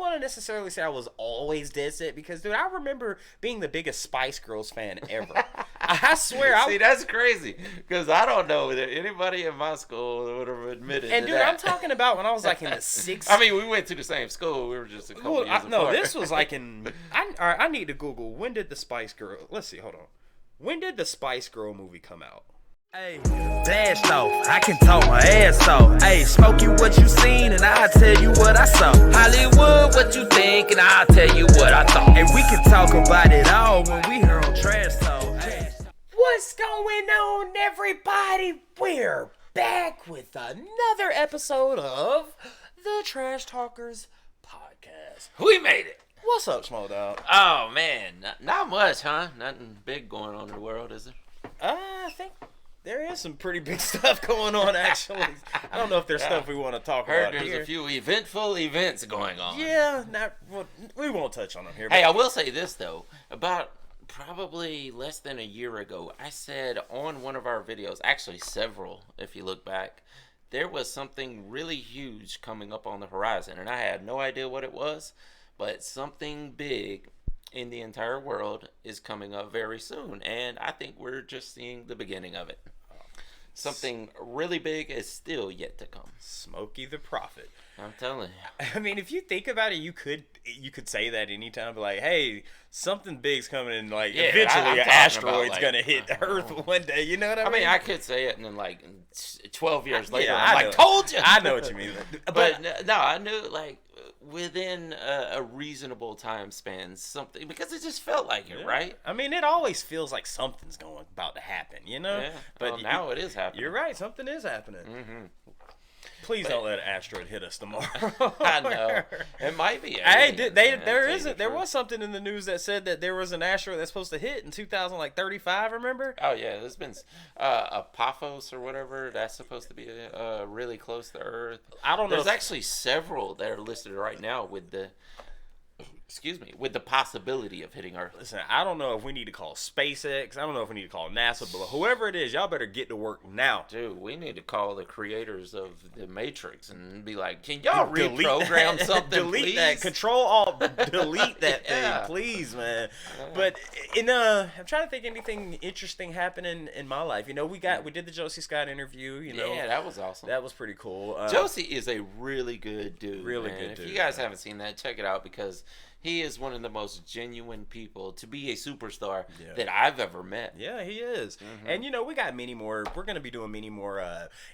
want to necessarily say I was always dead set because, dude, I remember being the biggest Spice Girls fan ever. I swear. See, that's crazy because I don't know that anybody in my school would have admitted And, to dude, that. I'm talking about when I was like in the sixth. I mean, we went to the same school. We were just a couple years apart. No, this was like in. All right, I need to Google when did the Spice Girl. Let's see. Hold on. When did the Spice Girl movie come out? Hey, blast off, I can talk my ass off. Hey, Smokey, what you seen, and I'll tell you what I saw. Hollywood, what you think, and I'll tell you what I thought. And we can talk about it all when we here on Trash Talk. Hey. What's going on, everybody? We're back with another episode of the Trash Talkers podcast. We made it. What's up, Small Dog? Oh, man. Not much, huh? Nothing big going on in the world, is there? I think there is some pretty big stuff going on, actually. I don't know if there's stuff we want to talk about there's here. a few eventful events going on. Yeah, we won't touch on them here. Hey, I will say this, though. About probably less than a year ago, I said on one of our videos, actually several, if you look back, there was something really huge coming up on the horizon, and I had no idea what it was, but something big in the entire world is coming up very soon, and I think we're just seeing the beginning of it. Something really big is still yet to come. Smokey the Prophet. I'm telling you. I mean, if you think about it, you could say that anytime, but like, hey, something big's coming, and like eventually an asteroid's gonna hit Earth one day. You know what I mean? I mean, I could say it, and then like 12 years later, yeah, I'm like, told you. I know what you mean, but no, I knew like within a reasonable time span, something, because it just felt like it, right? I mean, it always feels like something's about to happen, you know? Yeah. But well, now it is happening. You're right. Something is happening. Mm-hmm. Please don't let an asteroid hit us tomorrow. I know. It might be. Hey, there was something in the news that said that there was an asteroid that's supposed to hit in 2035, remember? Oh, yeah. There's been Apophos or whatever. That's supposed to be really close to Earth. I don't know. There's actually several that are listed right now with the possibility of hitting Earth. Listen, I don't know if we need to call SpaceX. I don't know if we need to call NASA, but whoever it is, y'all better get to work now. Dude, we need to call the creators of the Matrix and be like, can y'all reprogram something, delete please? that. Delete that thing, please, man. But I'm trying to think anything interesting happening in my life. You know, we did the Josie Scott interview. You know, yeah, that was awesome. That was pretty cool. Josie is a really good dude. Really man. good dude. If you guys haven't seen that, check it out because he is one of the most genuine people to be a superstar that I've ever met. Yeah, he is. Mm-hmm. And, you know, we got many more. We're going to be doing many more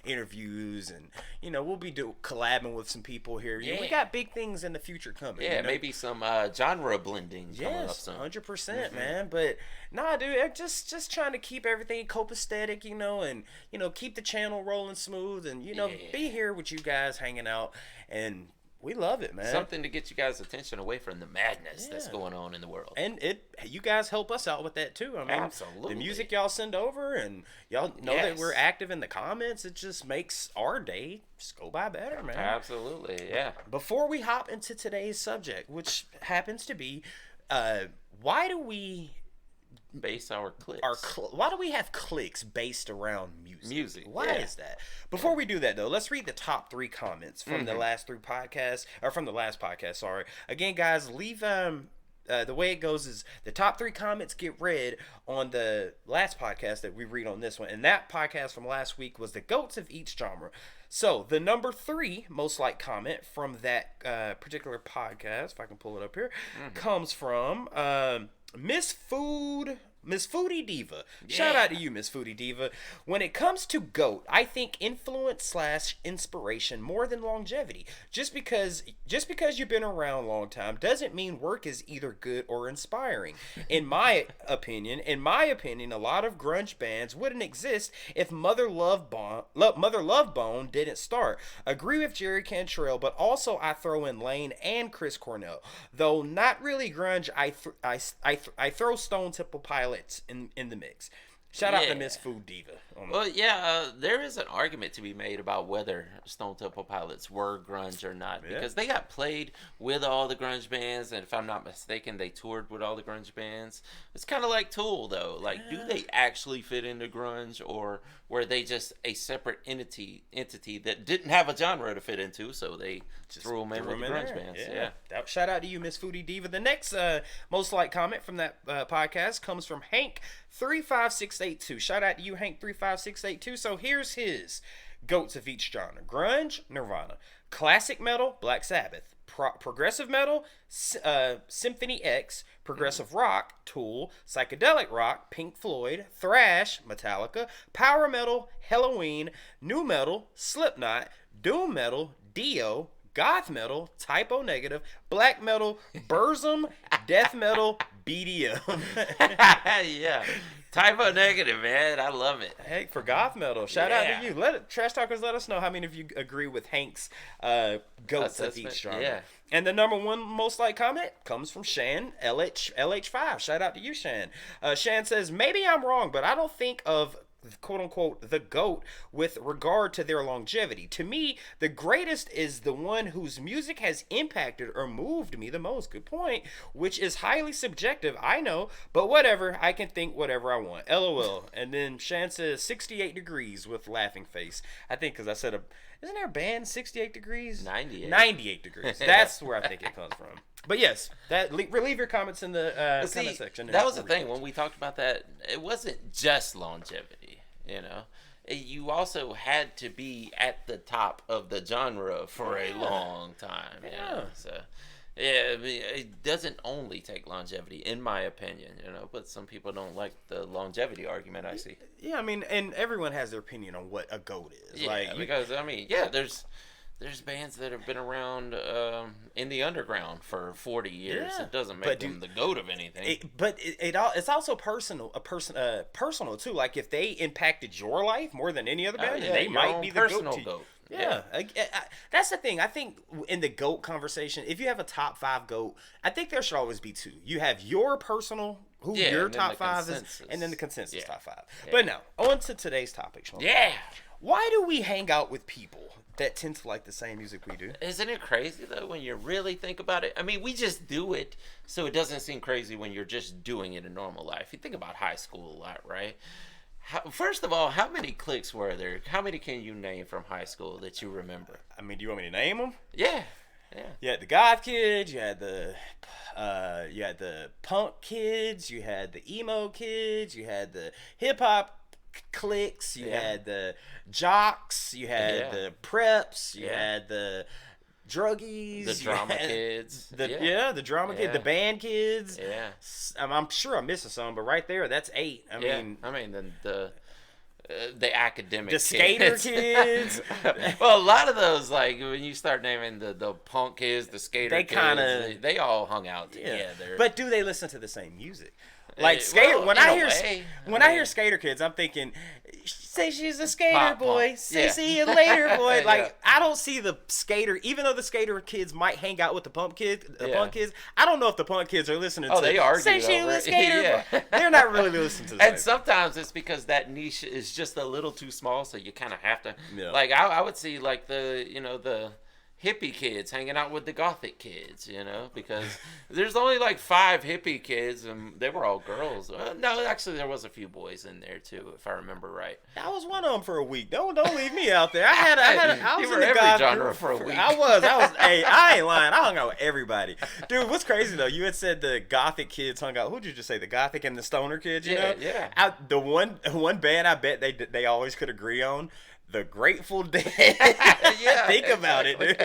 interviews. And, you know, we'll be collabing with some people here. Yeah. We got big things in the future coming. Yeah, you know? Maybe some genre blending coming up soon. 100%, man. But, nah, dude, I'm just trying to keep everything copacetic, you know, and, you know, keep the channel rolling smooth. And, you know, be here with you guys hanging out. And we love it, man. Something to get you guys' attention away from the madness that's going on in the world. And you guys help us out with that too. I mean, absolutely. The music y'all send over, and y'all know that we're active in the comments. It just makes our day just go by better, man. Absolutely, yeah. Before we hop into today's subject, which happens to be, why do we base our cliques? Why do we have cliques based around music? Why is that? Before we do that, though, let's read the top 3 comments from the last podcast. Sorry. Again, guys, leave the way it goes is the top 3 comments get read on the last podcast that we read on this one, and that podcast from last week was the GOATs of each genre. So the number 3 most liked comment from that particular podcast, if I can pull it up here, comes from Miss Foodie Diva. Shout out to you, Miss Foodie Diva. When it comes to GOAT, I think influence/inspiration more than longevity. Just because you've been around a long time doesn't mean work is either good or inspiring. In my opinion, a lot of grunge bands wouldn't exist if Mother Love Bone didn't start. Agree with Jerry Cantrell, but also I throw in Lane and Chris Cornell. Though not really grunge, I throw Stone Temple Pilots in the mix. Shout out to Miss Food Diva. Well, there is an argument to be made about whether Stone Temple Pilots were grunge or not, because they got played with all the grunge bands, and if I'm not mistaken, they toured with all the grunge bands. It's kind of like Tool, though. Like, do they actually fit into grunge, or were they just a separate entity that didn't have a genre to fit into, so they just threw them in with the grunge bands? Yeah. Shout out to you, Miss Foodie Diva. The next most liked comment from that podcast comes from Hank35682. Shout out to you, Hank35682. So here's his goats of each genre: grunge, Nirvana; classic metal, Black Sabbath; progressive metal, Symphony X; progressive rock, Tool; psychedelic rock, Pink Floyd; thrash, Metallica; power metal, Halloween; nu metal, Slipknot; doom metal, Dio; goth metal, Typo Negative; black metal, Burzum; death metal, BDM. Yeah. Typo Negative, man. I love it. Hey, for goth metal, shout out to you. Trash Talkers, let us know how many of you agree with Hank's goats of each genre. Yeah. And the number one most liked comment comes from Shan, LH5. Shout out to you, Shan. Shan says, maybe I'm wrong, but I don't think of quote unquote the GOAT with regard to their longevity. To me, the greatest is the one whose music has impacted or moved me the most. Good point. Which is highly subjective, I know, but whatever. I can think whatever I want. LOL. And then Shan says 68 degrees with laughing face. I think because I said isn't there a band 68 degrees? 98 degrees. That's where I think it comes from. But yes, leave your comments in the comment section. That was the thing when we talked about that. It wasn't just longevity, you know. You also had to be at the top of the genre for a long time. You know? So, I mean, it doesn't only take longevity, in my opinion, you know. But some people don't like the longevity argument. I see. Yeah, I mean, and everyone has their opinion on what a GOAT is. Yeah, because I mean, there's bands that have been around in the underground for 40 years. Yeah. It doesn't make them the GOAT of anything. It's also personal too. Like if they impacted your life more than any other band, they might be the GOAT. Yeah. That's the thing. I think in the GOAT conversation, if you have a top 5 GOAT, I think there should always be 2. You have your personal, your top 5 is, and then the consensus top 5. Yeah. But now, on to today's topic, Sean. Yeah. Why do we hang out with people that tend to like the same music we do? Isn't it crazy, though, when you really think about it? I mean, we just do it, so it doesn't seem crazy when you're just doing it in normal life. You think about high school a lot, right? First of all, how many cliques were there? How many can you name from high school that you remember? I mean, do you want me to name them? Yeah. You had the goth kids. You had the punk kids. You had the emo kids. You had the hip hop cliques. You had the jocks. You had the preps. You had the druggies, the drama kids, the drama kids, the band kids. Yeah, I'm sure I'm missing some, but right there, that's 8. I mean, then the academic, the skater kids. Well, a lot of those, like when you start naming the punk kids, the skater kids, they all hung out together. But do they listen to the same music? Like skater, when I hear skater kids, I'm thinking, say she's a skater boy. Say see you later, boy. Like I don't see the skater, even though the skater kids might hang out with the punk kids. I don't know if the punk kids are listening to. They argue. Say she's a skater boy. They're not really listening to. And sometimes it's because that niche is just a little too small, so you kind of have to. Yeah. Like I would see like the hippie kids hanging out with the gothic kids, you know, because there's only like 5 hippie kids and they were all girls. No, actually there was a few boys in there too, if I remember right. I was one of them for a week. Don't leave me out there. I was in the goth genre for a week. I was. Hey, I ain't lying. I hung out with everybody. Dude, what's crazy though? You had said the gothic kids hung out. Who'd you just say? The gothic and the stoner kids, you know? Yeah. The one band I bet they always could agree on. The Grateful Dead. Think about it, dude.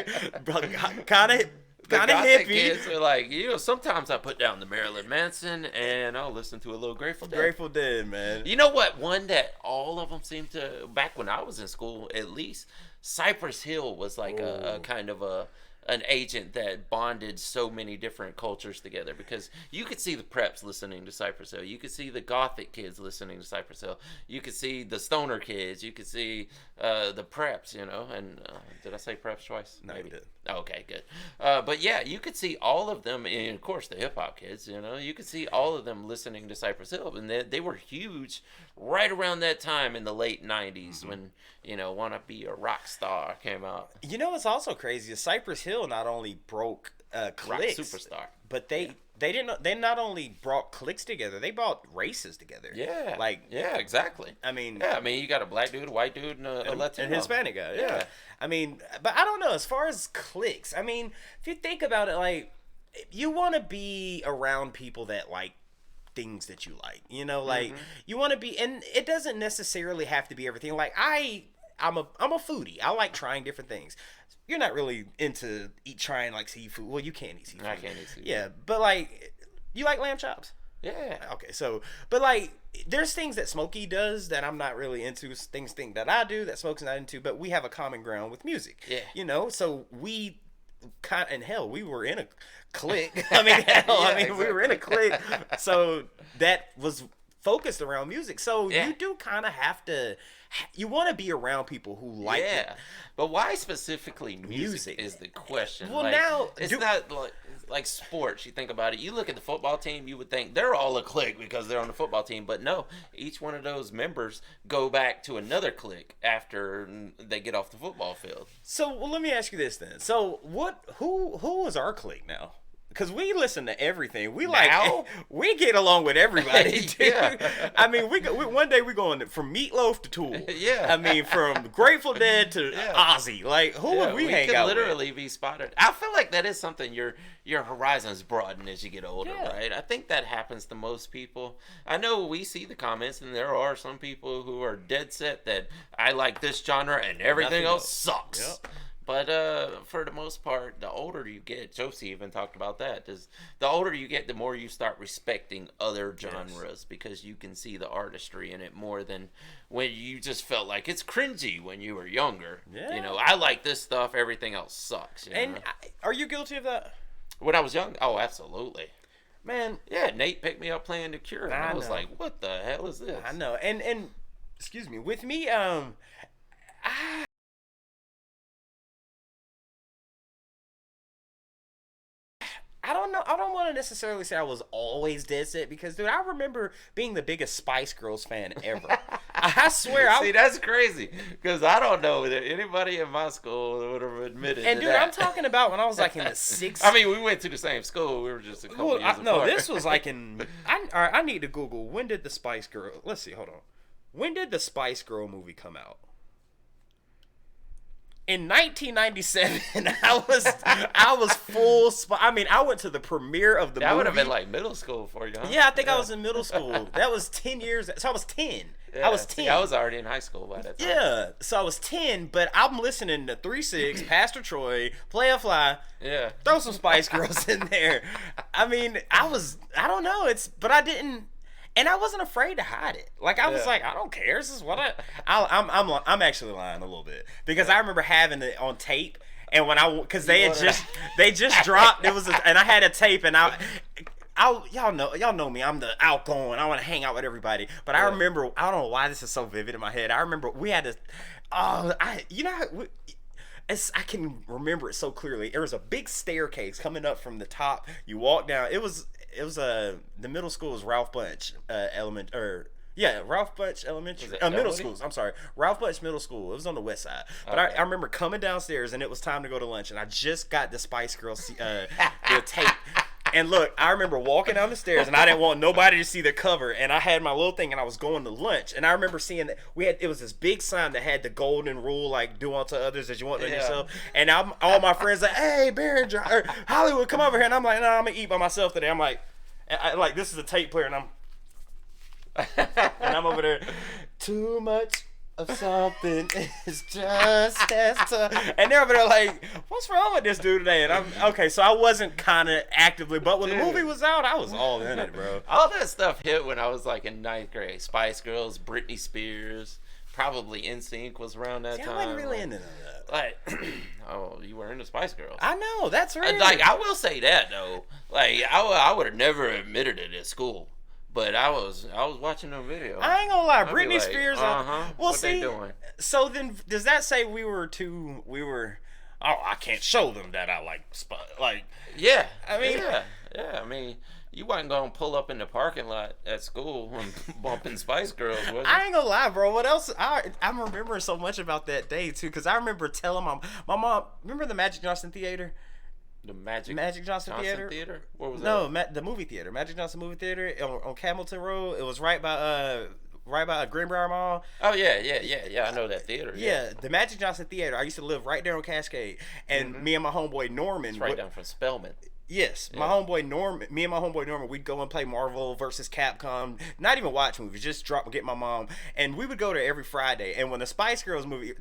Kind of hippie. Kids are like, sometimes I put down the Marilyn Manson and I'll listen to a little Grateful Dead. Grateful Dead, man. You know what? One that all of them seemed to, back when I was in school, at least, Cypress Hill was like a kind of an agent that bonded so many different cultures together, because you could see the preps listening to Cypress Hill, you could see the gothic kids listening to Cypress Hill, you could see the stoner kids, you could see the preps, you know, and did I say preps twice? No, you did. Okay, good. But yeah, you could see all of them, and of course the hip hop kids, you know, you could see all of them listening to Cypress Hill, and they were huge right around that time in the late 90s when, Wanna Be a Rock Star came out. You know what's also crazy is Cypress Hill not only broke Cliques, Rock Superstar. but they didn't. They not only brought cliques together, they brought races together. Yeah. Yeah, exactly. I mean, you got a black dude, a white dude, and a Latino. and Hispanic guy. Yeah. I mean, but I don't know. As far as cliques, I mean, if you think about it, like, you want to be around people that like things that you like. Like you want to be, and it doesn't necessarily have to be everything. Like I'm a foodie. I like trying different things. You're not really into trying like seafood. Well, you can't eat seafood. I can't eat seafood. Yeah, but like, you like lamb chops? Yeah. Okay, so, but like, there's things that Smokey does that I'm not really into. Things that I do that Smokey's not into. But we have a common ground with music. Yeah. So we we were in a clique. I mean, exactly. We were in a clique. So that was focused around music. So you do kind of have to. You want to be around people who like it. But why specifically music is the question. Well, now it's not like sports. You think about it. You look at the football team, you would think they're all a clique because they're on the football team. But no, each one of those members go back to another clique after they get off the football field. So let me ask you this then. So who is our clique now? Because we listen to everything. We we get along with everybody, dude. Yeah. I mean, we one day we going from Meatloaf to Tool. Yeah. I mean, from Grateful Dead to Ozzy. Like, who would we hang out with? We could literally be spotted. I feel like that is something your horizons broaden as you get older, right? I think that happens to most people. I know we see the comments, and there are some people who are dead set that I like this genre and everything else sucks. Yep. But for the most part, the older you get, Josie even talked about that. The older you get, the more you start respecting other genres because you can see the artistry in it more than when you just felt like it's cringy when you were younger. Yeah. I like this stuff. Everything else sucks. Are you guilty of that? When I was young, oh, absolutely. Man, yeah, Nate picked me up playing the Cure, and I was like, "What the hell is this?" I know, and excuse me, with me, I don't know. I don't want to necessarily say I was always dead set because, dude, I remember being the biggest Spice Girls fan ever. I swear. See, that's crazy because I don't know that anybody in my school would have admitted. And to dude, that. I'm talking about when I was like in the sixth. I mean, we went to the same school. We were just a couple years apart. No, this was like in. All right, I need to Google when did the Spice Girl. Let's see. Hold on. When did the Spice Girl movie come out? In 1997, I was full. I mean, I went to the premiere of the movie. That would have been like middle school for you, huh? Yeah, I think I was in middle school. That was 10 years. So I was 10. Yeah, I was 10. See, I was already in high school by that time. Yeah, so I was 10, but I'm listening to 3-6, Pastor Troy, Play a Fly. Yeah. Throw some Spice Girls in there. I mean, I don't know. But I didn't. And I wasn't afraid to hide it. Like I was like, I don't care. This is what I'm actually lying a little bit because I remember having it on tape, and when because they just dropped and I had a tape, and y'all know me. I'm the outgoing. I want to hang out with everybody. But I remember, I don't know why this is so vivid in my head. I remember we had to. I can remember it so clearly. There was a big staircase coming up from the top. You walk down. It was the middle school was Ralph Bunch Ralph Bunch Elementary middle schools. I'm sorry, Ralph Bunch Middle School. It was on the west side. But okay. I remember coming downstairs and it was time to go to lunch, and I just got the Spice Girls the tape. And look, I remember walking down the stairs, and I didn't want nobody to see the cover, and I had my little thing, and I was going to lunch, and I remember seeing that it was this big sign that had the golden rule, like do unto others as you want to yourself. And all my friends like, hey, Barron or Hollywood, come over here, and I'm like, no, I'm gonna eat by myself today. I'm like, this is a tape player, and I'm over there, too much of something is just as tough. And they're over there like, what's wrong with this dude today? And I'm okay, so I wasn't kind of actively, but when the movie was out, I was all in it, bro. All that stuff hit when I was like in 9th grade. Spice Girls, Britney Spears, probably NSYNC was around that time. I wasn't really into that. Like, you were into Spice Girls. I know, that's right. Like, I will say that though. Like, I would have never admitted it at school. But I was watching them videos. I ain't gonna lie, Britney Spears. Well, what they doing? So then, does that say we were? I can't show them that I like. Yeah. I mean, yeah. I mean, You wasn't gonna pull up in the parking lot at school and bumping Spice Girls, was you? I ain't gonna lie, bro. What else? I'm remembering so much about that day too, because I remember telling my mom. Remember the Magic Johnson Theater? The Magic Johnson Theater? Where was No, that? the movie theater, Magic Johnson movie theater on Camilton Road. It was right by Greenbrier Mall. Oh yeah. I know that theater. Yeah, the Magic Johnson Theater. I used to live right there on Cascade, and me and my homeboy Norman. It's right down from Spelman. Yes, my homeboy Norman. Me and my homeboy Norman, we'd go and play Marvel versus Capcom. Not even watch movies, just get my mom, and we would go there every Friday. And when the Spice Girls movie,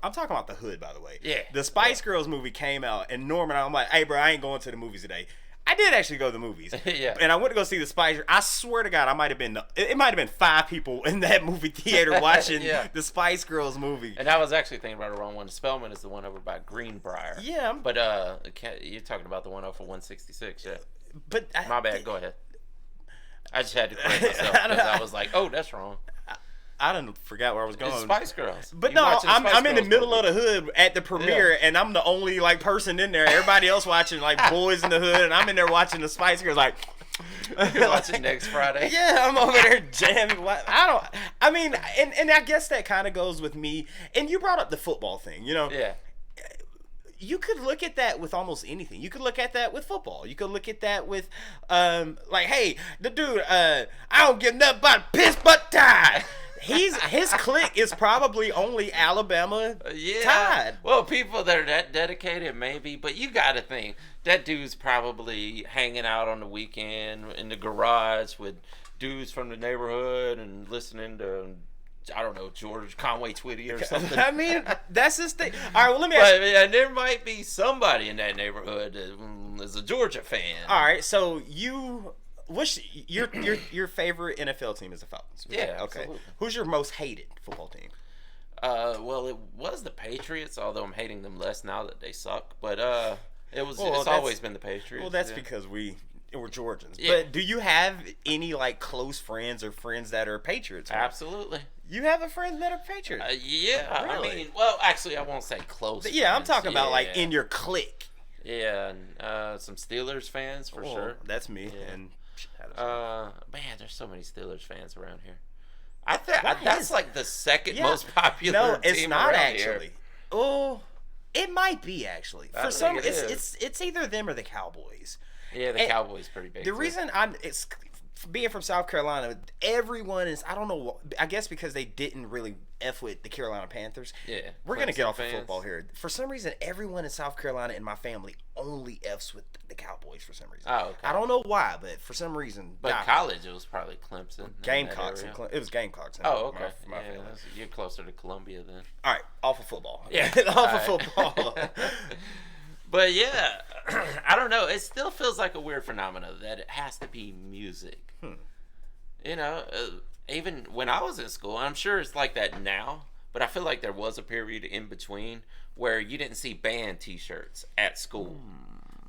I'm talking about the hood, by the way. Yeah. The Spice Girls movie came out, and Norman, I'm like, hey, bro, I ain't going to the movies today. I did actually go to the movies. Yeah. And I went to go see the Spice. I swear to God, it might have been 5 people in that movie theater watching the Spice Girls movie. And I was actually thinking about the wrong one. Spelman is the one over by Greenbrier. Yeah. But you're talking about the one over 166, yeah. But my bad. Go ahead. I just had to correct myself because I was like, "Oh, that's wrong." I done forgot where I was going. It's Spice Girls. But no, I'm in the middle of the hood at the premiere, and I'm the only like person in there. Everybody else watching like Boys in the Hood, and I'm in there watching the Spice Girls. Like, you're watching next Friday. Yeah, I'm over there jamming. I mean, and I guess that kind of goes with me. And you brought up the football thing, you know? Yeah. You could look at that with almost anything. You could look at that with football. You could look at that with, like, hey, the dude, I don't give nothing but piss but tie. His clique is probably only Alabama Tide. Well, people that are that dedicated, maybe, but you got to think that dude's probably hanging out on the weekend in the garage with dudes from the neighborhood and listening to, I don't know, George Conway Twitty or something. I mean, that's his thing. All right, well, let me ask you. And there might be somebody in that neighborhood that is a Georgia fan. All right, so what's your favorite NFL team is the Falcons? Yeah, okay. Absolutely. Who's your most hated football team? Well, it was the Patriots, although I'm hating them less now that they suck. But it's always been the Patriots. Well, that's because we're Georgians. Yeah. But do you have any like close friends or friends that are Patriots? Absolutely. You have a friend that are Patriots? Yeah. Really? I mean, well, actually, I won't say close. But yeah, I'm friends. talking about like in your clique. Yeah, and some Steelers fans for sure. That's me. Yeah. And man, there's so many Steelers fans around here. I think that's like the second most popular. No, it's team not around actually. Here. Oh, it might be actually. I For some, think it's either them or the Cowboys. Yeah, the Cowboys pretty big. The reason it's being from South Carolina, everyone is, I don't know, I guess because they didn't really F with the Carolina Panthers. Yeah. We're going to get off of football here. For some reason, everyone in South Carolina in my family only Fs with the Cowboys for some reason. Oh, okay. I don't know why, but for some reason. But college, it was probably Clemson. Gamecocks. It was Gamecocks. Oh, okay. My family. You're closer to Columbia then. All right, off of football. Yeah. Off of football. But yeah, I don't know. It still feels like a weird phenomenon that it has to be music. You know, even when I was in school, I'm sure it's like that now, but I feel like there was a period in between where you didn't see band T-shirts at school.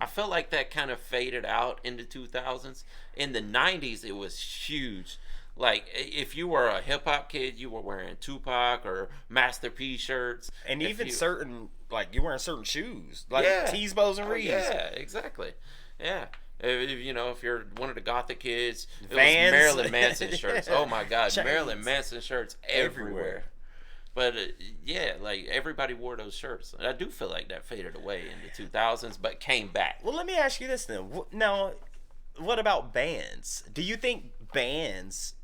I feel like that kind of faded out in the 2000s. In the 90s, it was huge. Like, if you were a hip-hop kid, you were wearing Tupac or Master P shirts. And even certain, like, you're wearing certain shoes. Like Tees, Bows, and Reeds. Yeah, exactly. Yeah. If you're one of the gothic kids, it Vans. was Marilyn Manson shirts. Oh, my God. Chains. Marilyn Manson shirts everywhere. But, like, everybody wore those shirts. And I do feel like that faded away in the 2000s, but came back. Well, let me ask you this then. Now, what about bands? Do you think bands...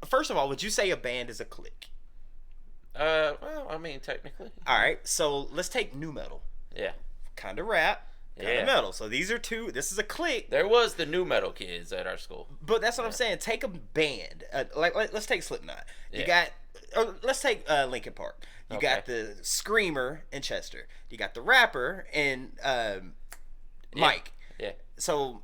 First of all, would you say a band is a clique? Well, I mean, technically. All right, so let's take nu metal. Yeah. Kind of rap, kind of metal. So these are two. This is a clique. There was the nu metal kids at our school. But that's what I'm saying. Take a band. Let's take Slipknot. You Yeah. let's take Linkin Park. You got the screamer in Chester. You got the rapper in Mike. Yeah. So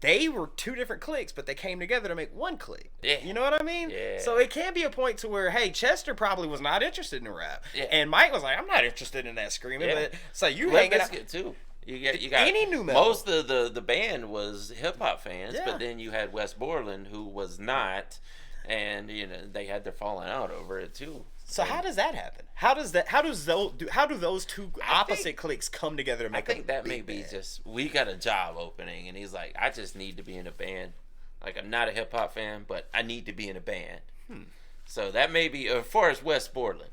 they were two different cliques, but they came together to make one clique. Yeah. You know what I mean? Yeah. So it can be a point to where, hey, Chester probably was not interested in rap. Yeah. And Mike was like, I'm not interested in that screaming. Yeah. But so you Limp hanging out. Bizkit too. You got Any nu metal. Most of the band was hip hop fans, Yeah. but then you had Wes Borland who was not, and they had their falling out over it too. So how does that happen? How do those two opposite cliques come together to I make think a that big may be band? just we got a job opening, and he's like, I just need to be in a band. Like, I'm not a hip hop fan, but I need to be in a band. So that may be, as far as Wes Borland,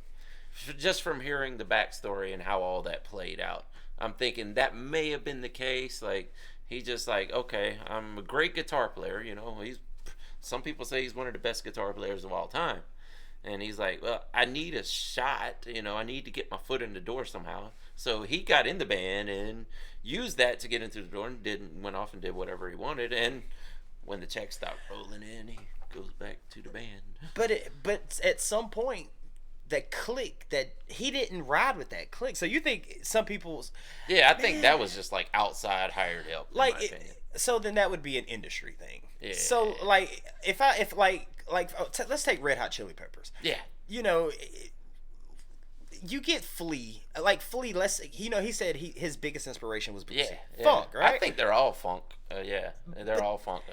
just from hearing the backstory and how all that played out, I'm thinking that may have been the case. Like, he just like, okay, I'm a great guitar player. You know, some people say he's one of the best guitar players of all time. And he's like, well, I need a shot. You know, I need to get my foot in the door somehow. So he got in the band and used that to get into the door and went off and did whatever he wanted. And when the check stopped rolling in, he goes back to the band. But at some point, that clique, that he didn't ride with that clique. So you think some people's... Yeah, I think that was just like outside hired help, in my opinion. So then that would be an industry thing. Yeah. So like, let's take Red Hot Chili Peppers. Yeah. You know, you get Flea. Like Flea, he said his biggest inspiration was funk, right? I think they're all funk. They're all funk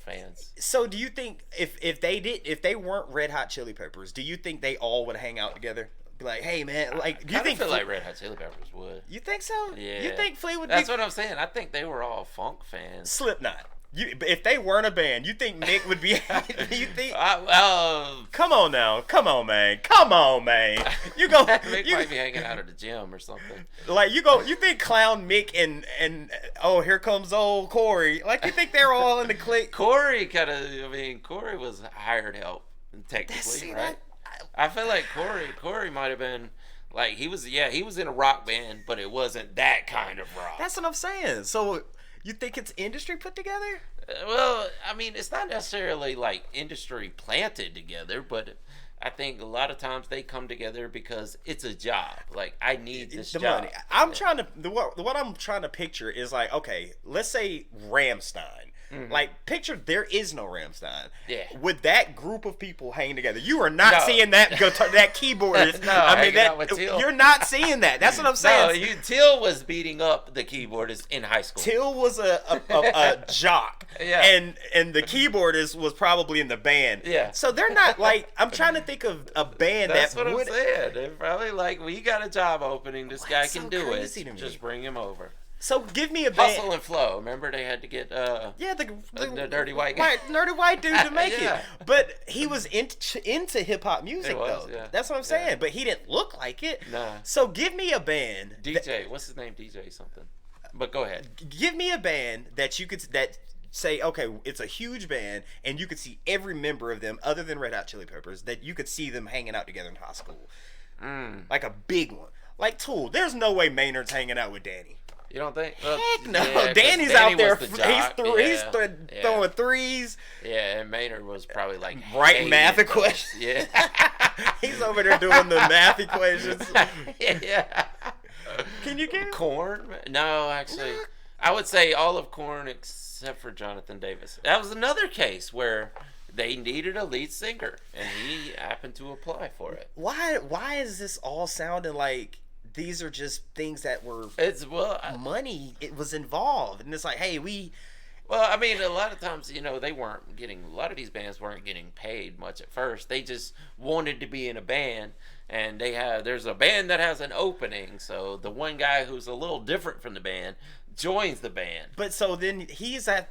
fans. So do you think if they weren't Red Hot Chili Peppers, do you think they all would hang out together? Be like, hey man, like, do you think feel like Red Hot Chili Peppers would? You think so? Yeah. You think Flea would? That's what I'm saying. I think they were all funk fans. Slipknot. If they weren't a band, you think Mick would be? You think? Come on now, come on man. You go. Mick might be hanging out at the gym or something. Like you think Clown Mick and oh, here comes old Corey. Like, you think they're all in the clique? Corey was hired help technically, right? I feel like Corey might have been. Like, he was in a rock band, but it wasn't that kind of rock. That's what I'm saying. So, you think it's industry put together? Well, I mean, it's not necessarily like industry planted together, but I think a lot of times they come together because it's a job. Like, I need this job. Money. What I'm trying to picture is like, okay, let's say Rammstein. Mm-hmm. Like, picture there is no Rammstein. Yeah. With that group of people hanging together, you are not seeing that guitar, that keyboardist. No, I mean, that you're not seeing that. That's what I'm saying. No, Till was beating up the keyboardist in high school. Till was a jock. Yeah. And the keyboardist was probably in the band. Yeah. So they're not like, I'm trying to think of a band That's that what would. I'm saying. They're probably like, well, you got a job opening. This guy can do it. Just bring him over. So give me a band. Hustle and Flow. Remember they had to get the dirty white guy. Nerdy white dude to make it. But he was into hip hop music though. Yeah. That's what I'm saying. Yeah. But he didn't look like it. Nah. So give me a band. DJ. What's his name? DJ something. But go ahead. Give me a band that you could say, okay, it's a huge band, and you could see every member of them, other than Red Hot Chili Peppers, that you could see them hanging out together in high school. Like a big one. Like Tool. There's no way Maynard's hanging out with Danny. You don't think? Heck no. Yeah, Danny's out there. He's throwing threes. Yeah, and Maynard was probably like writing math equations. Yeah. He's over there doing the math equations. Yeah. Can you get Korn? No, actually. I would say all of Korn except for Jonathan Davis. That was another case where they needed a lead singer, and he happened to apply for it. Why is this all sounding like these are just things that were money? It was involved, and it's like, hey, well, I mean, a lot of times, they weren't getting. A lot of these bands weren't getting paid much at first. They just wanted to be in a band, and there's a band that has an opening, so the one guy who's a little different from the band joins the band. But so then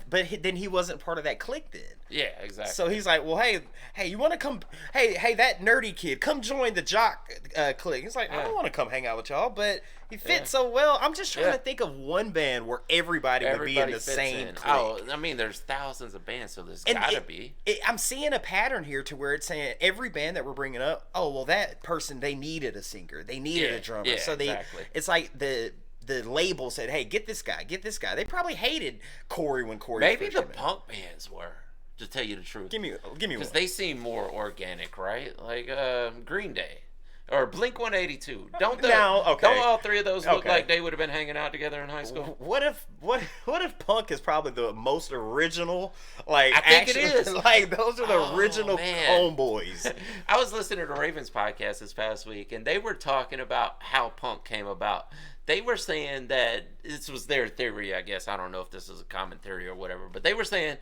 then he wasn't part of that clique then. Yeah, exactly. So he's like, well, hey, you want to come? Hey, that nerdy kid, come join the jock clique. He's like, I don't want to come hang out with y'all, but he fits so well. I'm just trying to think of one band where everybody would be in the same clique. Oh, I mean, there's thousands of bands, so there's gotta be. I'm seeing a pattern here to where it's saying every band that we're bringing up, oh, well, that person, they needed a singer, they needed a drummer, so it's like the label said, hey, get this guy. They probably hated Corey when Corey maybe the punk bands were, to tell you the truth. Give me one. Because they seem more organic, right? Like Green Day or Blink-182. Don't all three of those look like they would have been hanging out together in high school? What if punk is probably the most original? Like, I think it is. Like, those are the original homeboys. I was listening to Raven's podcast this past week, and they were talking about how punk came about. They were saying that this was their theory, I guess. I don't know if this is a common theory or whatever, but they were saying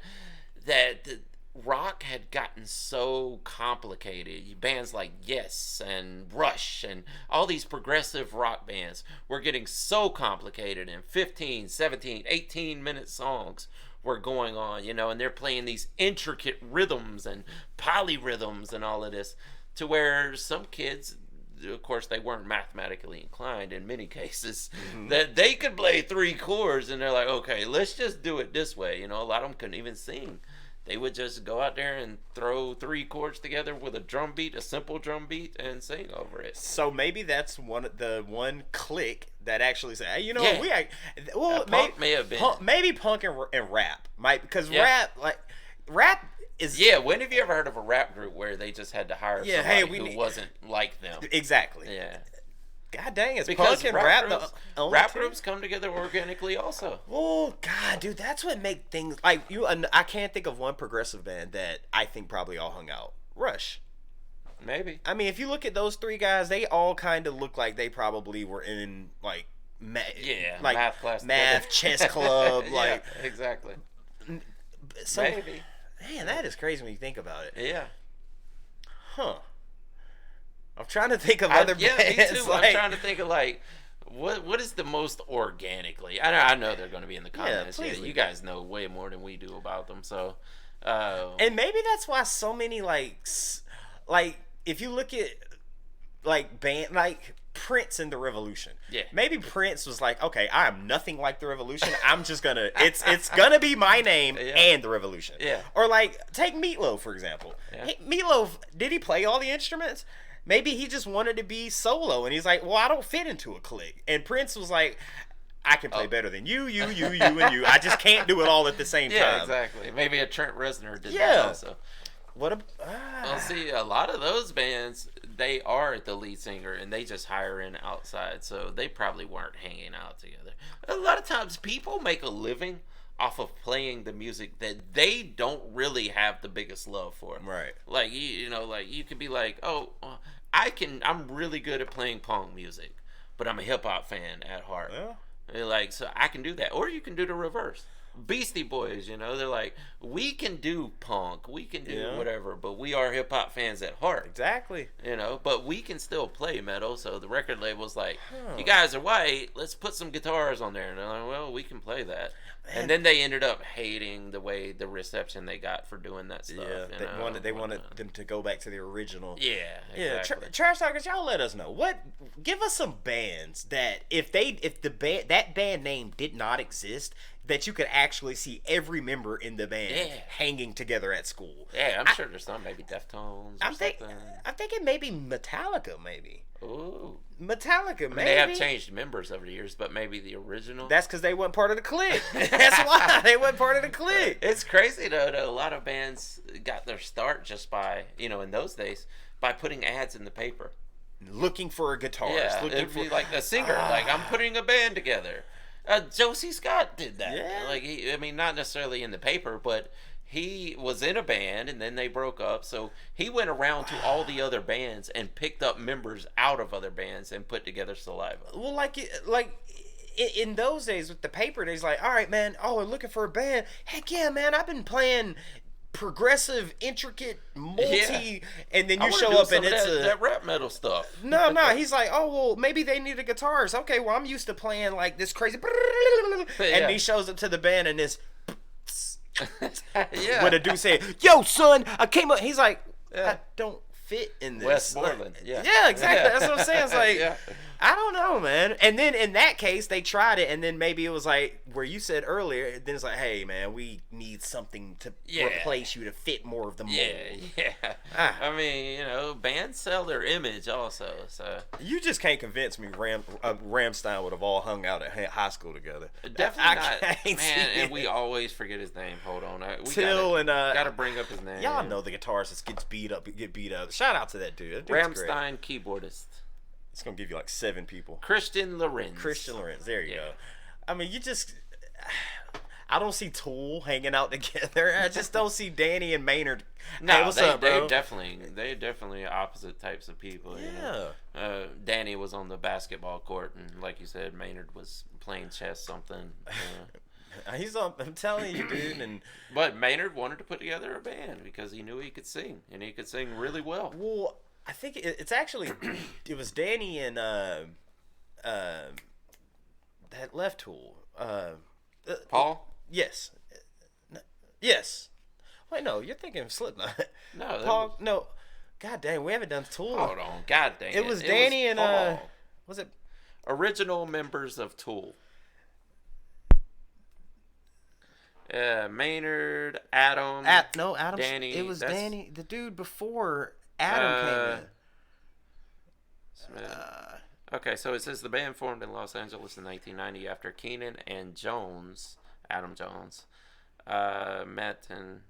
that rock had gotten so complicated. Bands like Yes and Rush and all these progressive rock bands were getting so complicated, and 15, 17, 18-minute songs were going on, and they're playing these intricate rhythms and polyrhythms and all of this, to where some kids, of course, they weren't mathematically inclined in many cases, that they could play 3 chords, and they're like, okay, let's just do it this way. A lot of them couldn't even sing. They would just go out there and throw 3 chords together with a drum beat, a simple drum beat, and sing over it. So maybe that's one clique that actually said, hey, Punk may have been. Maybe punk and rap might, because rap is. Yeah, when have you ever heard of a rap group where they just had to hire somebody who wasn't like them? Exactly. Yeah. God dang, it's because punk and rap. Rap groups come together organically also. Oh God, dude, that's what make things like you. I can't think of one progressive band that I think probably all hung out. Rush. Maybe. I mean, if you look at those 3 guys, they all kind of look like they probably were in like math class, chess club, yeah, exactly. So, maybe. Man, that is crazy when you think about it. Yeah. Huh. I'm trying to think of other bands. Yeah, me too. I'm trying to think of what is the most organically. I know they're going to be in the comments. Yeah, you guys know way more than we do about them. So, and maybe that's why so many if you look at band Prince and the Revolution. Yeah. Maybe Prince was like, okay, I am nothing like the Revolution. I'm just gonna it's gonna be my name and the Revolution. Yeah. Or take Meatloaf for example. Yeah. Meatloaf, did he play all the instruments? Maybe he just wanted to be solo, and he's like, well, I don't fit into a clique. And Prince was like, I can play better than you, and you. I just can't do it all at the same time. Yeah, exactly. Maybe a Trent Reznor did that also. Well, see, a lot of those bands, they are the lead singer, and they just hire in outside, so they probably weren't hanging out together. A lot of times, people make a living off of playing the music that they don't really have the biggest love for. Right. Like, you could be like, oh, I'm really good at playing punk music, but I'm a hip hop fan at heart. Yeah. So I can do that. Or you can do the reverse. Beastie Boys, they're like, we can do punk, we can do whatever, but we are hip hop fans at heart. Exactly. But we can still play metal. So the record label's like, you guys are white, let's put some guitars on there. And they're like, well, we can play that. Man. And then they ended up hating the reception they got for doing that stuff. Yeah, they wanted them to go back to the original. Yeah, exactly. Yeah. Trash Talkers, y'all let us know. Give us some bands that if that band name did not exist, that you could actually see every member in the band hanging together at school. Yeah, I'm sure there's some, maybe Deftones or something. I'm thinking maybe Metallica, maybe. Ooh. Metallica, maybe. They have changed members over the years, but maybe the original. That's because they weren't part of the clique. That's why they weren't part of the clique. It's crazy, though, that a lot of bands got their start just by, in those days, by putting ads in the paper. Looking for a guitarist. Yeah, it'd be like a singer. Like, I'm putting a band together. Josie Scott did that. Yeah. Not necessarily in the paper, but he was in a band and then they broke up. So he went around to all the other bands and picked up members out of other bands and put together Saliva. Well, in those days with the paper, they's like, all right, man. Oh, we're looking for a band. Heck yeah, man. I've been playing progressive, intricate, and then you show up and it's that rap metal stuff. No, he's like, oh well, maybe they need a guitarist. Okay, well I'm used to playing like this crazy, and he shows up to the band and this, with a dude saying, "Yo, son, I came up." He's like, I don't fit in this. Westmoreland, yeah, exactly. That's what I'm saying. It's like, I don't know, man. And then in that case, they tried it, and then maybe it was like where you said earlier. Then it's like, hey, man, we need something to replace you to fit more of the mold. Yeah. Bands sell their image also. So you just can't convince me Rammstein would have all hung out at high school together. Definitely not, man. And we always forget his name. Hold on, gotta bring up his name. Y'all know the guitarist that get beat up. Shout out to that dude. Rammstein keyboardist. It's gonna give you like 7 people. Christian Lorenz. There you go. I mean, I don't see Tool hanging out together. I just don't see Danny and Maynard. No, hey, what's up, bro? They're definitely opposite types of people. Yeah. Danny was on the basketball court, and like you said, Maynard was playing chess something. I'm telling you, dude. But Maynard wanted to put together a band because he knew he could sing, and he could sing really well. Well, I think it's actually it was Danny and that left Tool. Paul? Yes. Yes. Wait, no, you're thinking of Slipknot. No, Paul. No. God dang, we haven't done Tool. Hold on. God dang it. It was Danny and Paul. Was it Original members of Tool. Maynard, Adam. no, Adam. Danny. It was Danny, the dude before Adam came in. Okay, so it says the band formed in Los Angeles in 1990 after Keenan and Adam Jones, met and.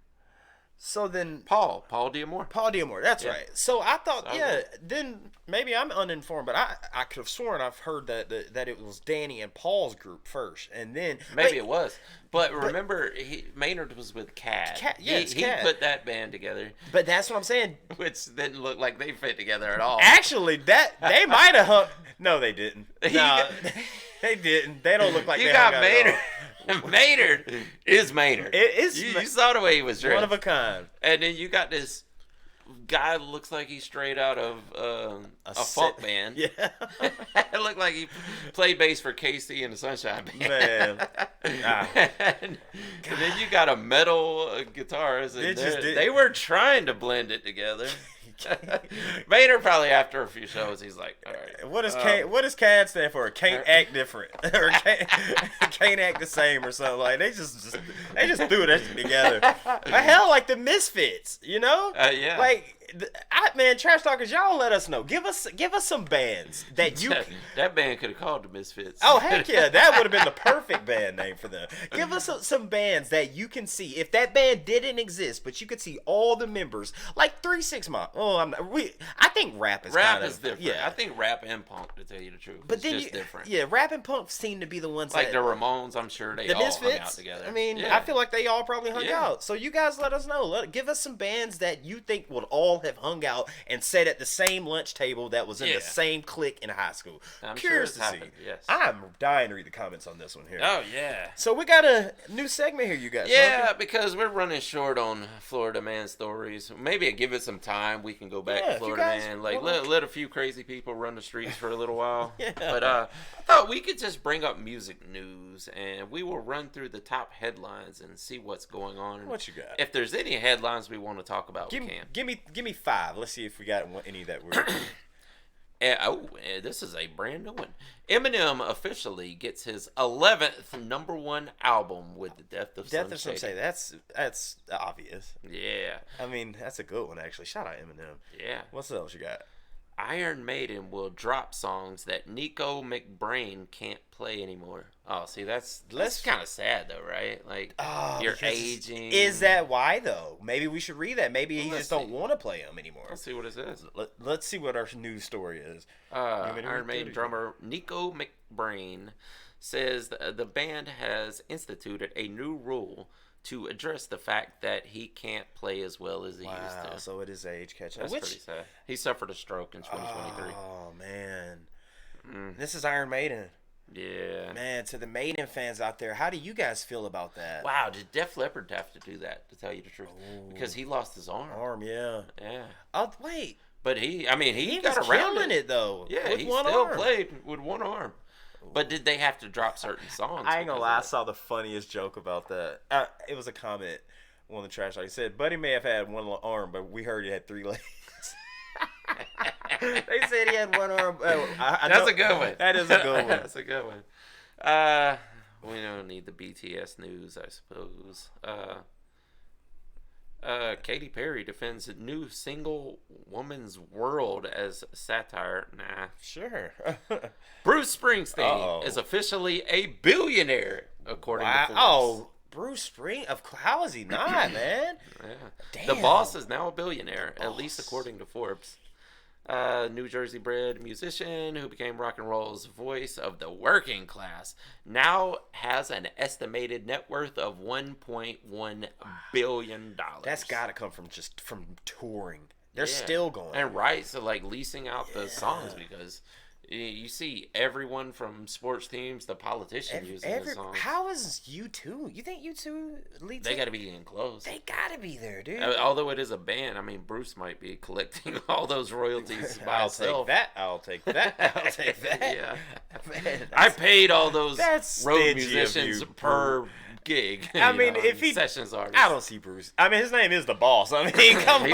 So then Paul Diamore. That's right. So I thought, So, then maybe I'm uninformed, but I could have sworn I've heard that it was Danny and Paul's group first, and then Maybe it was. But remember, Maynard was with Cad. Yeah, he Cad. put that band together, But that's what I'm saying. which didn't look like they fit together at all. Actually, that they might have hung. No, they didn't. No, they didn't. They don't look like you they got hung out at Maynard. all. Maynard is Maynard. It is. You saw the way he was dressed. One of a kind. And then you got this guy that looks like he's straight out of a funk band. Yeah. It looked like he played bass for Casey and the Sunshine Band. Man. And then you got a metal guitarist. And they were trying to blend it together. Maynard probably after a few shows, he's like, all right. What does CAD stand for? Can't act different, or can't act the same, or something like. They just threw that shit together. Hell, like the Misfits, you know? Yeah. Like, man, Trash Talkers, y'all let us know. Give us some bands that you. That band could have called the Misfits. Oh heck yeah, that would have been the perfect band name for them. Give us some bands that you can see if that band didn't exist, but you could see all the members, like 3 6 Mafia. Oh, I think rap is different. Yeah, I think rap and punk, to tell you the truth, but it's then just different. Yeah, rap and punk seem to be the ones like that, the Ramones. I'm sure they the all Misfits hung out together. I mean, yeah. I feel like they all probably hung out. So you guys let us know. Give us some bands that you think would all have hung out and sat at the same lunch table that was in the same clique in high school. I'm Curious sure it's to see. happened, yes. I'm dying to read the comments on this one here. Oh yeah. So we got a new segment here, you guys. Yeah, because we're running short on Florida Man stories. Maybe give it some time. We can go back to Florida Man. Like let a few crazy people run the streets for a little while. Yeah. But I thought we could just bring up music news and we will run through the top headlines and see what's going on. What you got? If there's any headlines we want to talk about, we can. Give me 5. Let's see if we got any that we're. This is a brand new one. Eminem officially gets his 11th #1 album with the Death of Slim Shady. That's obvious. Yeah. I mean, that's a good one actually. Shout out Eminem. Yeah. What else you got? Iron Maiden will drop songs that Nico McBrain can't play anymore. Oh, see, that's kind of sad though, right? Like, you're aging. Is that why though? Maybe we should read that. Maybe he just don't want to play them anymore. Let's see what it says. Let's see what our news story is. Iron Maiden drummer Nico McBrain says the band has instituted a new rule to address the fact that he can't play as well as he used to. So it is age catch up. That's pretty sad. He suffered a stroke in 2023. Oh man, This is Iron Maiden. Yeah. Man, to the Maiden fans out there, how do you guys feel about that? Wow, did Def Leppard have to do that, to tell you the truth? Because he lost his arm. Yeah. Yeah. Oh wait. But he got was around killing it though. Yeah, with he one still arm. played with one arm. But did they have to drop certain songs? I ain't gonna lie, I saw the funniest joke about that. It was a comment, one of the trash. Like, he said, Buddy may have had one arm, but we heard he had 3 legs. They said he had one arm. That's a good one. That is a good one. That's a good one. We don't need the BTS news, I suppose. Katy Perry defends a new single woman's world as satire. Nah. Sure. Bruce Springsteen is officially a billionaire, according to Forbes. Oh, Bruce Springsteen? How is he not, man? Yeah. Damn. The boss is now a billionaire, at least according to Forbes. New Jersey-bred musician who became rock and roll's voice of the working class now has an estimated net worth of $1.1 billion. That's got to come from touring. They're still going. And rights to like leasing out the songs because You see everyone from sports teams, the politician using the song. How is U2? You think U2 lead? They got to be getting close. They got to be there, dude. Although it is a band, I mean, Bruce might be collecting all those royalties by himself. I'll take that. I'll take that. Yeah. Man, I paid all those road stingy musicians per gig. I mean, if he sessions artist, I don't see Bruce. I mean, his name is the boss. I mean, come on.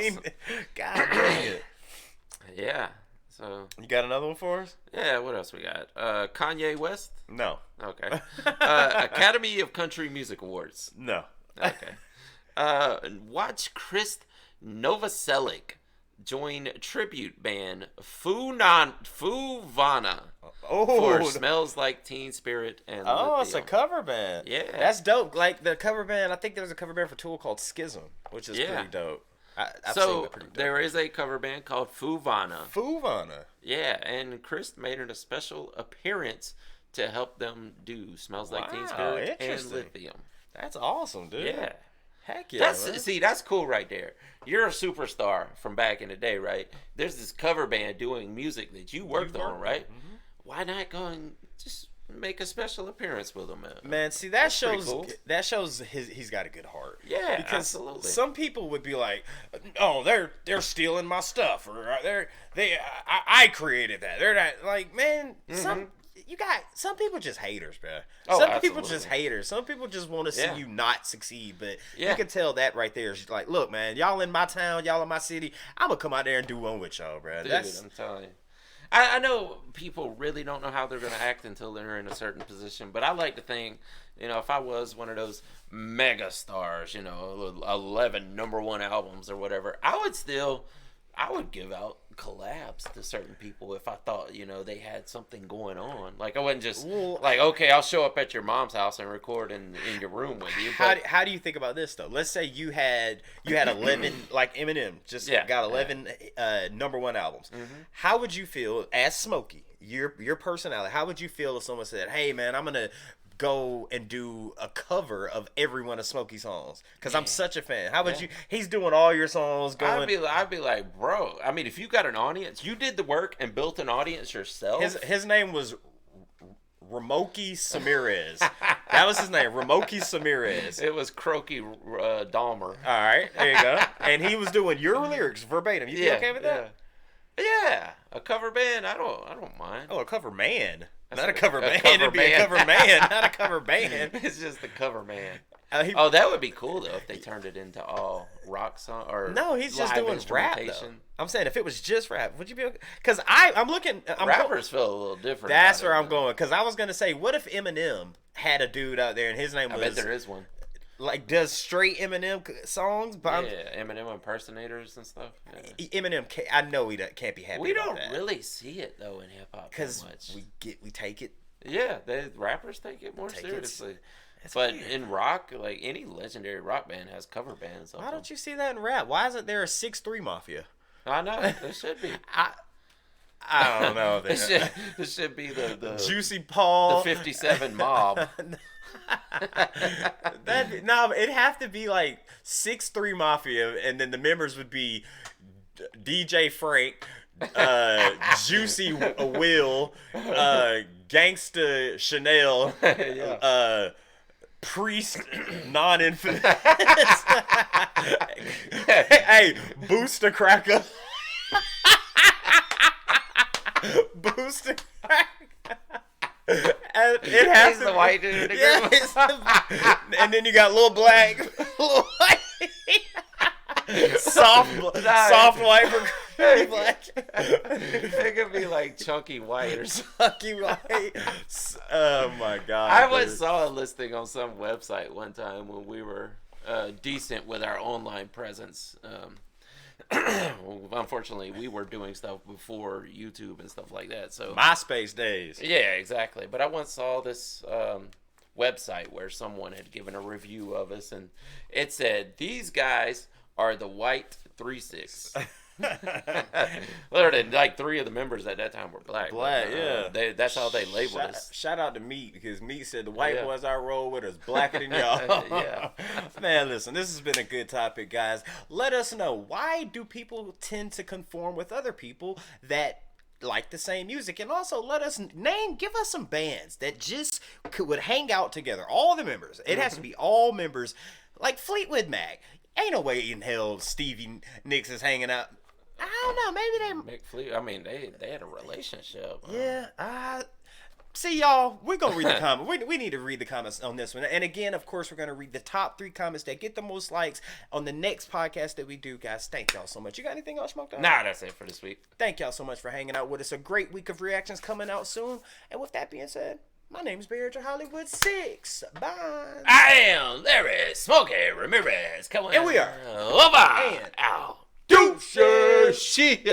He's the boss. I mean, God dang it. Yeah. So you got another one for us? Yeah. What else we got? Kanye West. No. Okay. Academy of Country Music Awards. No. Okay. Watch Chris Novoselic join tribute band Fuvana for Smells Like Teen Spirit and Lithium. It's a cover band. Yeah. That's dope. Like the cover band, I think there's a cover band for Tool called Schism, which is pretty dope. I've seen it pretty dope. There is a cover band called Fuvana. Fuvana. Yeah, and Chris made it a special appearance to help them do Smells Like Teen Spirit and Lithium. That's awesome, dude. Yeah. Heck yeah. That's cool right there. You're a superstar from back in the day, right? There's this cover band doing music that you worked on, right? Mm-hmm. Why not go and just make a special appearance with him, man? Man, see, that shows he's got a good heart. Yeah, because absolutely. Some people would be like, "Oh, they're stealing my stuff," or I created that. They're not like, man. Mm-hmm. Some people just haters, bro. People just haters. Some people just want to see you not succeed. But you can tell that right there. She's like, look, man, y'all in my town, y'all in my city. I'm gonna come out there and do one with y'all, bro. Dude, I'm telling you. I know people really don't know how they're gonna act until they're in a certain position. But I like to think, if I was one of those mega stars, 11 #1 albums or whatever, I would give out collabs to certain people if I thought, they had something going on. Like, I wouldn't just, okay, I'll show up at your mom's house and record in your room with you. How do you think about this, though? Let's say you had 11, like Eminem, got 11 #1 albums. Mm-hmm. How would you feel, as Smokey, your personality, how would you feel if someone said, hey, man, I'm going to go and do a cover of every one of Smokey's songs because I'm such a fan? How would you? He's doing all your songs. I'd be like, bro. I mean, if you got an audience, you did the work and built an audience yourself. His name was Ramoki Samirez. That was his name, Ramoki Samirez. It was Croaky Dahmer. All right, there you go. And he was doing your lyrics verbatim. You be okay with that? Yeah, a cover band. I don't mind. Oh, a cover man. Not a cover band. It'd be a cover man, not a cover band. It's just the cover man. That would be cool though if they turned it into all rock song or no, he's just doing rap though. I'm saying if it was just rap, would you be okay? Because I'm looking. Rappers feel a little different. That's where I'm going. Because I was gonna say, what if Eminem had a dude out there and his name was? I bet there is one. Like, does straight Eminem songs? Eminem impersonators and stuff. Yeah. Eminem, I know he can't be happy. We about don't that. Really see it though in hip hop because much. we take it. Yeah, rappers take it more seriously. But weird. In rock, like any legendary rock band has cover bands. Why don't you see that in rap? Why isn't there a 6'3" Mafia? I know there should be. I don't know. This should be the Juicy Paul, the 57 Mob. It'd have to be like 6'3" Mafia, and then the members would be DJ Frank, Juicy Will, Gangsta Chanel, Priest Non-Infinite, hey, Booster Cracker, Booster Cracker. It has He's the white dude. And then you got Lil Black, Lil White, soft white for black. It could be like Chunky White or Chunky White. Oh my God! I once saw a listing on some website one time when we were decent with our online presence. Unfortunately, we were doing stuff before YouTube and stuff like that. So MySpace days. Yeah, exactly. But I once saw this website where someone had given a review of us, and it said, "These guys are the White 3-6." Literally, like 3 of the members at that time were black. Yeah. That's how they labeled us. Shout out to Meat, because Meat said the white boys I roll with is blacker than y'all. Yeah. Man, listen, this has been a good topic, guys. Let us know, why do people tend to conform with other people that like the same music, and also give us some bands that just would hang out together. All the members. It has to be all members, like Fleetwood Mac. Ain't no way in hell Stevie Nicks is hanging out. I don't know. Maybe they. Mick Fleet. I mean, they had a relationship. Yeah. See, y'all, we're going to read the comments. We need to read the comments on this one. And again, of course, we're going to read the top 3 comments that get the most likes on the next podcast that we do, guys. Thank y'all so much. You got anything else, Smoked Out? Nah, that's it for this week. Thank y'all so much for hanging out with us. A great week of reactions coming out soon. And with that being said, my name is Barry Hollywood 6. Bye. I am Larry Smokey Ramirez. Come on. And we are. Over. And out. Deuces. Shit.